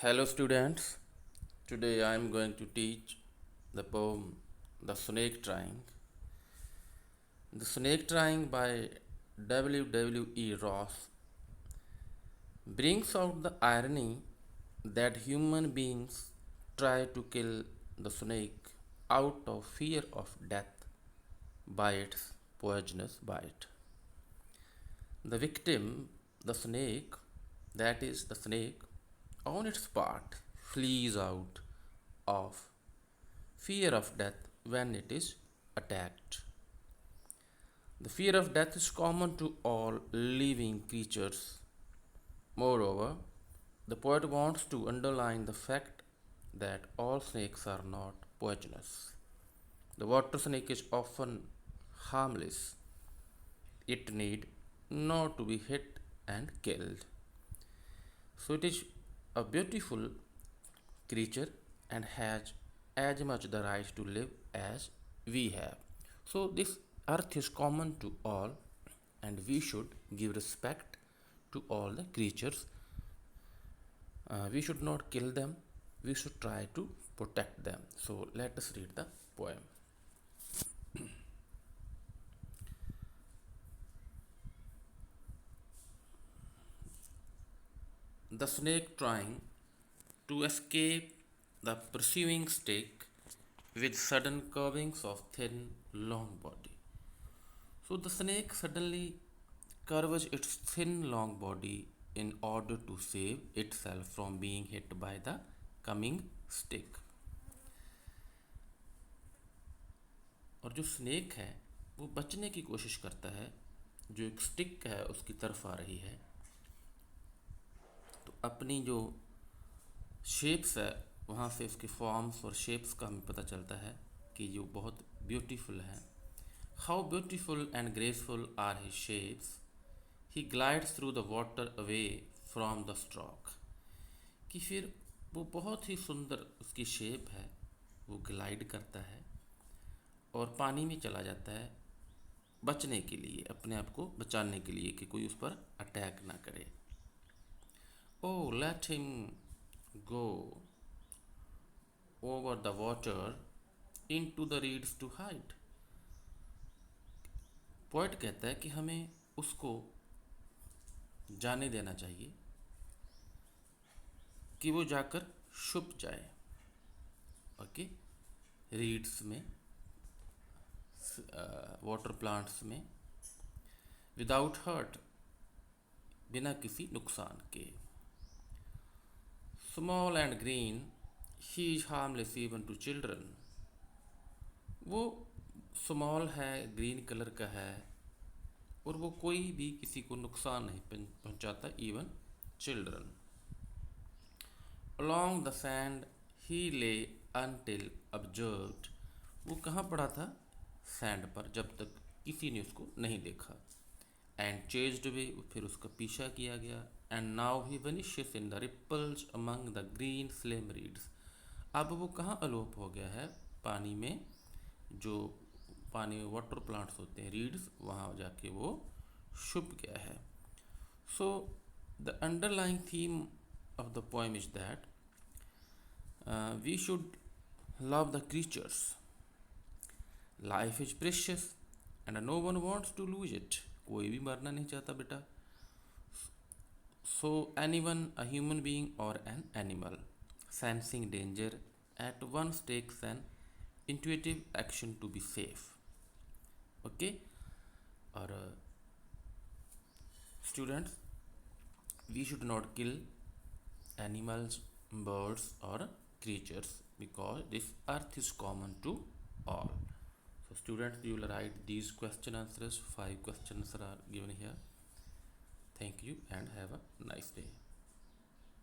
Hello students, today I am going to teach the poem The Snake Trying. The Snake Trying by W. Ross brings out the irony that human beings try to kill the snake out of fear of death by its poisonous bite. The victim, the snake, that is the snake, on its part flees out of fear of death when it is attacked. The fear of death is common to all living creatures. Moreover, the poet wants to underline the fact that all snakes are not poisonous. The water snake is often harmless. It need not to be hit and killed. So it is a beautiful creature and has as much the right to live as we have. So this earth is common to all and we should give respect to all the creatures. We should not kill them, we should try to protect them. So let us read the poem. The snake trying to escape the pursuing stick with sudden curvings of thin, long body. So the snake suddenly curves its thin, long body in order to save itself from being hit by the coming stick. और जो snake है वो बचने की कोशिश करता है, जो एक स्टिक है उसकी तरफ आ रही है, तो अपनी जो शेप्स है वहाँ से उसके फॉर्म्स और शेप्स का हमें पता चलता है कि जो बहुत ब्यूटीफुल है. How beautiful and graceful are his shapes. He glides through the water away from the stroke. कि फिर वो बहुत ही सुंदर उसकी शेप है, वो ग्लाइड करता है और पानी में चला जाता है बचने के लिए, अपने आप को बचाने के लिए कि कोई उस पर अटैक ना करे. O let him go over the water into the reeds to hide. Poet कहता है कि हमें उसको जाने देना चाहिए कि वो जाकर छुप जाए. ओके, रीड्स में, वाटर प्लांट्स में, विदाउट हर्ट, बिना किसी नुकसान के. Small and green, he is harmless even to children. वो स्मॉल है, ग्रीन कलर का है और वो कोई भी किसी को नुकसान नहीं पहुंचाता, even children. Along the sand he lay until observed. वो कहाँ पड़ा था? सैंड पर, जब तक किसी ने उसको नहीं देखा. एंड चेज्ड वे, फिर उसका पीछा किया गया. And now he vanishes in the ripples among the green slim reeds. अब वो कहाँ अलोप हो गया है? पानी में, जो पानी में वाटर प्लांट्स होते हैं, रीड्स, वहाँ जाके वो छुप गया है. So the underlying theme of the poem is that we should love the creatures. Life is precious and no one wants to lose it. कोई भी मरना नहीं चाहता बेटा. So anyone, a human being or an animal, sensing danger at once takes an intuitive action to be safe. Okay, और students, we should not kill animals, birds or creatures because this earth is common to all. So students, you will write these question answers. 5 questions are given here. Thank you and have a nice day.